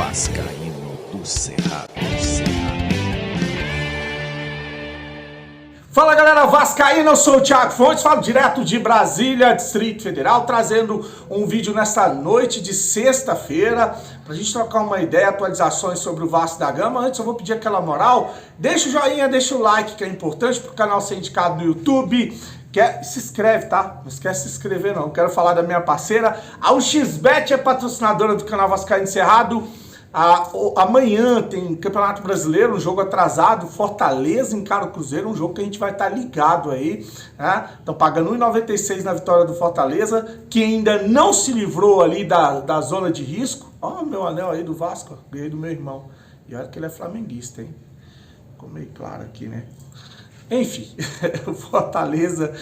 Vascaíno do Cerrado. Fala galera vascaína, eu sou o Thiago Fontes, falo direto de Brasília, Distrito Federal, trazendo um vídeo nesta noite de sexta-feira, pra gente trocar uma ideia, atualizações sobre o Vasco da Gama. Antes eu vou pedir aquela moral, deixa o joinha, deixa o like, que é importante pro canal ser indicado no YouTube. Se inscreve, tá? Não esquece de se inscrever não. Quero falar da minha parceira, a UXBet é patrocinadora do canal Vascaíno Cerrado. Amanhã tem Campeonato Brasileiro, um jogo atrasado, Fortaleza encara o Cruzeiro, um jogo que a gente vai estar ligado aí, né? Estão pagando R$1,96 na vitória do Fortaleza, que ainda não se livrou ali da zona de risco. Ó, meu anel aí do Vasco, ganhei do meu irmão. E olha que ele é flamenguista, hein? Ficou meio claro aqui, né? Enfim, o Fortaleza,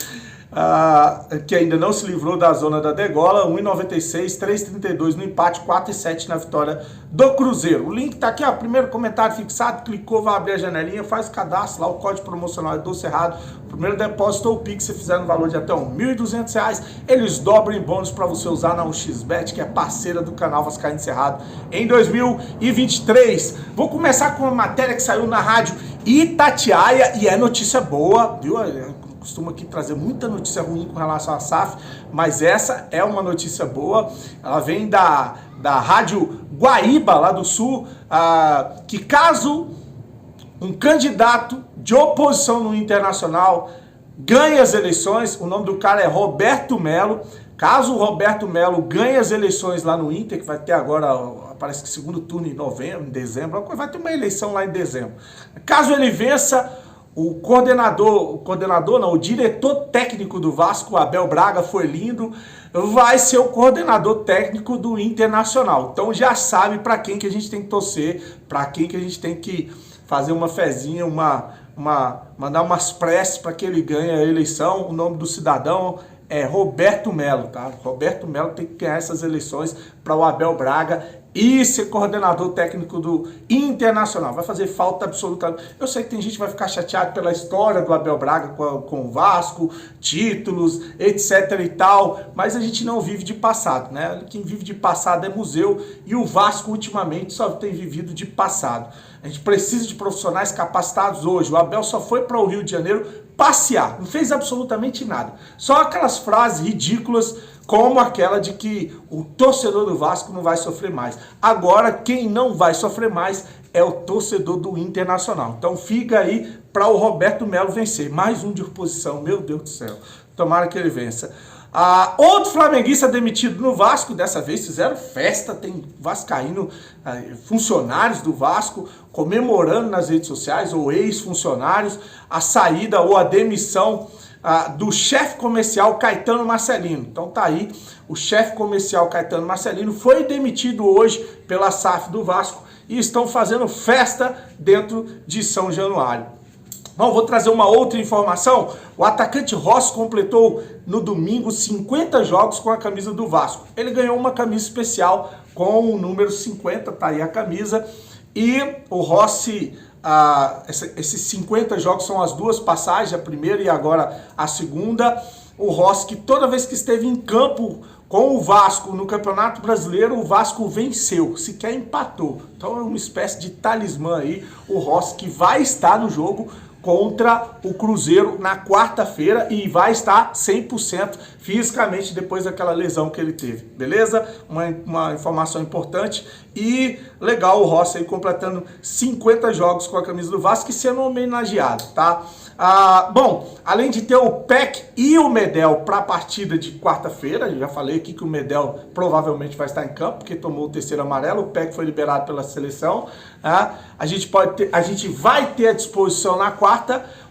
que ainda não se livrou da zona da degola, 1,96, 3,32 no empate, 4,7 na vitória do Cruzeiro. O link tá aqui, ó, primeiro comentário fixado, clicou, vai abrir a janelinha, faz o cadastro lá, o código promocional é do Cerrado, primeiro depósito ou Pix, se fizer no valor de até R$1.200, eles dobram em bônus para você usar na UXBet, que é parceira do canal Vascaíno Cerrado em 2023. Vou começar com uma matéria que saiu na rádio Itatiaia, e é notícia boa, viu? Eu costumo aqui trazer muita notícia ruim com relação à SAF, mas essa é uma notícia boa. Ela vem da rádio Guaíba, lá do Sul, que caso um candidato de oposição no Internacional ganhe as eleições, o nome do cara é Roberto Melo. Caso o Roberto Melo ganhe as eleições lá no Inter, que vai ter agora, parece que segundo turno em dezembro, vai ter uma eleição lá em dezembro. Caso ele vença, o diretor técnico do Vasco, o Abel Braga, foi lindo, vai ser o coordenador técnico do Internacional. Então já sabe para quem que a gente tem que torcer, para quem que a gente tem que fazer uma fezinha, mandar umas preces para que ele ganhe a eleição. O nome do cidadão é Roberto Melo, tá? Roberto Melo tem que ganhar essas eleições para o Abel Braga e ser coordenador técnico do Internacional. Vai fazer falta absolutamente. Eu sei que tem gente que vai ficar chateado pela história do Abel Braga com o Vasco, títulos, etc e tal, mas a gente não vive de passado, né? Quem vive de passado é museu, e o Vasco ultimamente só tem vivido de passado. A gente precisa de profissionais capacitados hoje. O Abel só foi para o Rio de Janeiro passear, não fez absolutamente nada. Só aquelas frases ridículas, como aquela de que o torcedor do Vasco não vai sofrer mais. Agora, quem não vai sofrer mais é o torcedor do Internacional. Então fica aí para o Roberto Melo vencer. Mais um de oposição, meu Deus do céu. Tomara que ele vença. Outro flamenguista demitido no Vasco, dessa vez fizeram festa, tem vascaíno, funcionários do Vasco comemorando nas redes sociais, ou ex-funcionários, a saída ou a demissão do chefe comercial Caetano Marcelino. Então tá aí, o chefe comercial Caetano Marcelino foi demitido hoje pela SAF do Vasco e estão fazendo festa dentro de São Januário. Bom, vou trazer uma outra informação. O atacante Rossi completou no domingo 50 jogos com a camisa do Vasco. Ele ganhou uma camisa especial com o número 50, tá aí a camisa. E o Rossi, esses 50 jogos são as duas passagens, a primeira e agora a segunda. O Rossi, que toda vez que esteve em campo com o Vasco no Campeonato Brasileiro, o Vasco venceu, sequer empatou. Então é uma espécie de talismã aí, o Rossi, que vai estar no jogo contra o Cruzeiro na quarta-feira e vai estar 100% fisicamente depois daquela lesão que ele teve, beleza? Uma informação importante e legal, o Rossi aí completando 50 jogos com a camisa do Vasco e sendo homenageado, tá? Bom, além de ter o Peck e o Medel para a partida de quarta-feira, já falei aqui que o Medel provavelmente vai estar em campo, porque tomou o terceiro amarelo, o Peck foi liberado pela seleção. A gente vai ter à disposição na quarta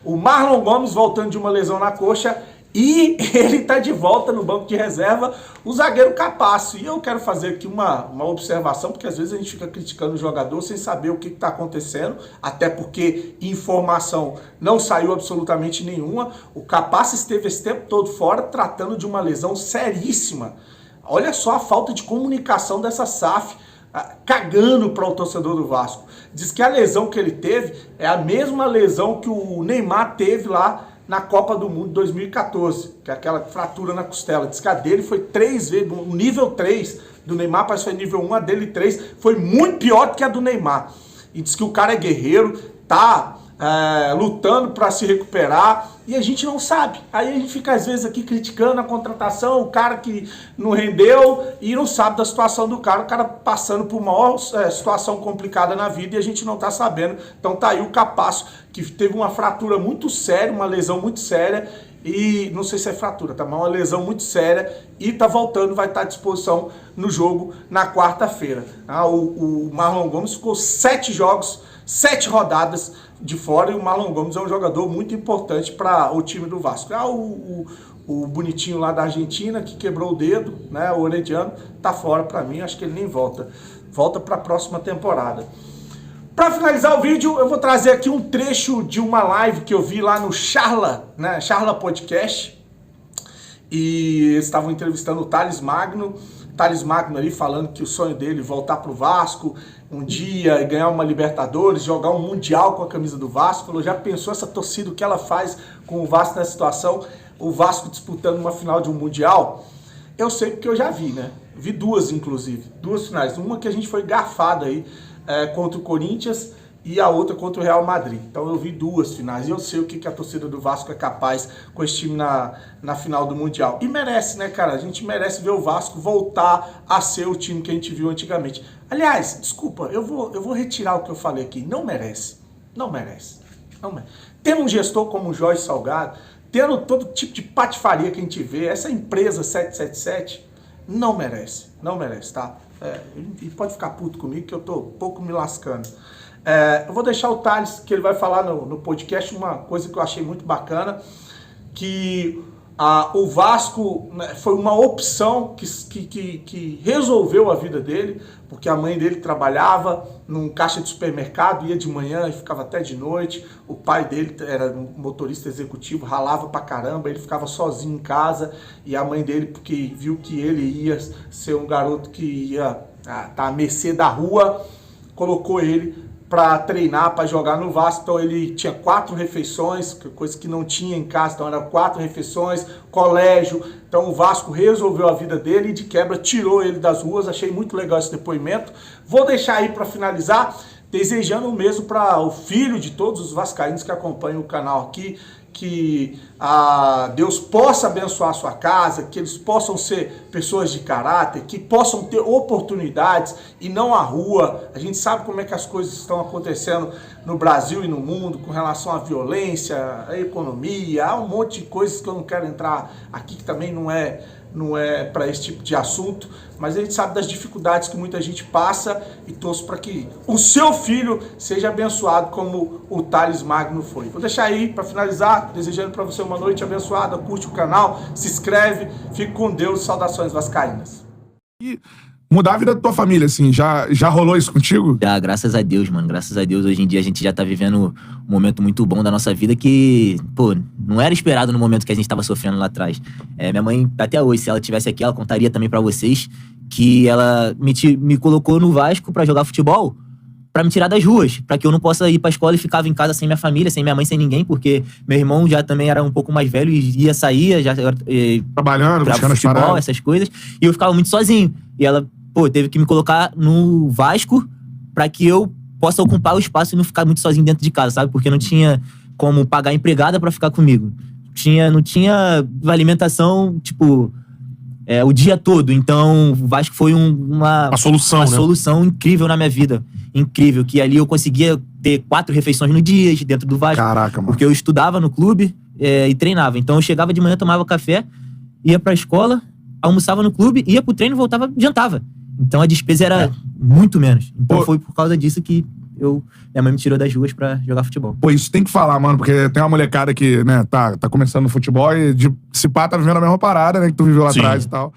o Marlon Gomes voltando de uma lesão na coxa, e ele está de volta no banco de reserva, o zagueiro Capasso. E eu quero fazer aqui uma observação, porque às vezes a gente fica criticando o jogador sem saber o que está acontecendo, até porque informação não saiu absolutamente nenhuma. O Capasso esteve esse tempo todo fora, tratando de uma lesão seríssima. Olha só a falta de comunicação dessa SAF, cagando para o torcedor do Vasco. Diz que a lesão que ele teve é a mesma lesão que o Neymar teve lá na Copa do Mundo 2014, que é aquela fratura na costela. Diz que a dele foi 3 vezes, no nível 3, do Neymar parece que foi nível 1, a dele 3 foi muito pior do que a do Neymar. E diz que o cara é guerreiro, tá lutando para se recuperar, e a gente não sabe. Aí a gente fica às vezes aqui criticando a contratação, o cara que não rendeu e não sabe da situação do cara, o cara passando por maior situação complicada na vida e a gente não tá sabendo. Então tá aí o Capasso, que teve uma fratura muito séria, uma lesão muito séria, e não sei se é fratura, tá? Mas uma lesão muito séria, e tá voltando, vai estar à disposição no jogo na quarta-feira. O Marlon Gomes ficou 7 jogos, 7 rodadas de fora, e o Marlon Gomes é um jogador muito importante para o time do Vasco. O bonitinho lá da Argentina, que quebrou o dedo, né, o Orediano, tá fora para mim, acho que ele nem volta. Volta para a próxima temporada. Para finalizar o vídeo, eu vou trazer aqui um trecho de uma live que eu vi lá no Charla, né, Charla Podcast, e eles estavam entrevistando o Thales Magno ali falando que o sonho dele é voltar pro Vasco um dia e ganhar uma Libertadores, jogar um Mundial com a camisa do Vasco. Falou, já pensou essa torcida, o que ela faz com o Vasco nessa situação? O Vasco disputando uma final de um Mundial? Eu sei porque eu já vi, né? Vi 2, inclusive. 2 finais. Uma que a gente foi garfado aí contra o Corinthians e a outra contra o Real Madrid. Então eu vi 2 finais e eu sei o que a torcida do Vasco é capaz com esse time na final do Mundial. E merece, né, cara? A gente merece ver o Vasco voltar a ser o time que a gente viu antigamente. Aliás, desculpa, eu vou retirar o que eu falei aqui. Não merece. Não merece. Não merece. Tendo um gestor como o Jorge Salgado, tendo todo tipo de patifaria que a gente vê, essa empresa 777 não merece. Não merece, tá? E pode ficar puto comigo que eu tô pouco me lascando. Eu vou deixar o Thales, que ele vai falar no podcast, uma coisa que eu achei muito bacana, que o Vasco, né, foi uma opção que resolveu a vida dele, porque a mãe dele trabalhava num caixa de supermercado, ia de manhã e ficava até de noite, o pai dele era um motorista executivo, ralava pra caramba, ele ficava sozinho em casa, e a mãe dele, porque viu que ele ia ser um garoto que ia estar à mercê da rua, colocou ele para treinar, para jogar no Vasco. Então ele tinha 4 refeições, coisa que não tinha em casa, então era 4 refeições, colégio. Então o Vasco resolveu a vida dele e de quebra tirou ele das ruas. Achei muito legal esse depoimento. Vou deixar aí para finalizar, desejando o mesmo para o filho de todos os vascaínos que acompanham o canal aqui, que Deus possa abençoar a sua casa, que eles possam ser pessoas de caráter, que possam ter oportunidades e não a rua. A gente sabe como é que as coisas estão acontecendo no Brasil e no mundo com relação à violência, à economia, há um monte de coisas que eu não quero entrar aqui, que também não é para esse tipo de assunto, mas a gente sabe das dificuldades que muita gente passa e torço para que o seu filho seja abençoado como o Thales Magno foi. Vou deixar aí para finalizar, desejando para você uma noite abençoada, curte o canal, se inscreve, fique com Deus, saudações vascaínas. E mudar a vida da tua família, assim, já rolou isso contigo? Já, graças a Deus, mano, graças a Deus. Hoje em dia a gente já tá vivendo um momento muito bom da nossa vida que, pô, não era esperado no momento que a gente tava sofrendo lá atrás. Minha mãe, até hoje, se ela estivesse aqui, ela contaria também pra vocês que ela me colocou no Vasco pra jogar futebol, pra me tirar das ruas, pra que eu não possa ir pra escola e ficava em casa sem minha família, sem minha mãe, sem ninguém, porque meu irmão já também era um pouco mais velho e ia sair, já trabalhando, pra futebol, essas coisas, e eu ficava muito sozinho. E ela, pô, teve que me colocar no Vasco pra que eu possa ocupar o espaço e não ficar muito sozinho dentro de casa, sabe? Porque não tinha como pagar empregada pra ficar comigo. Não tinha alimentação, tipo, o dia todo. Então, o Vasco foi uma solução incrível na minha vida. Incrível, que ali eu conseguia ter 4 refeições no dia dentro do Vasco. Caraca, mano. Porque eu estudava no clube e treinava. Então, eu chegava de manhã, tomava café, ia pra escola, almoçava no clube, ia pro treino, voltava, jantava. Então a despesa era muito menos. Então foi por causa disso que minha mãe me tirou das ruas pra jogar futebol. Pô, isso tem que falar, mano, porque tem uma molecada que, né, tá começando no futebol e se pá, tá vivendo a mesma parada, né, que tu viveu lá atrás e tal.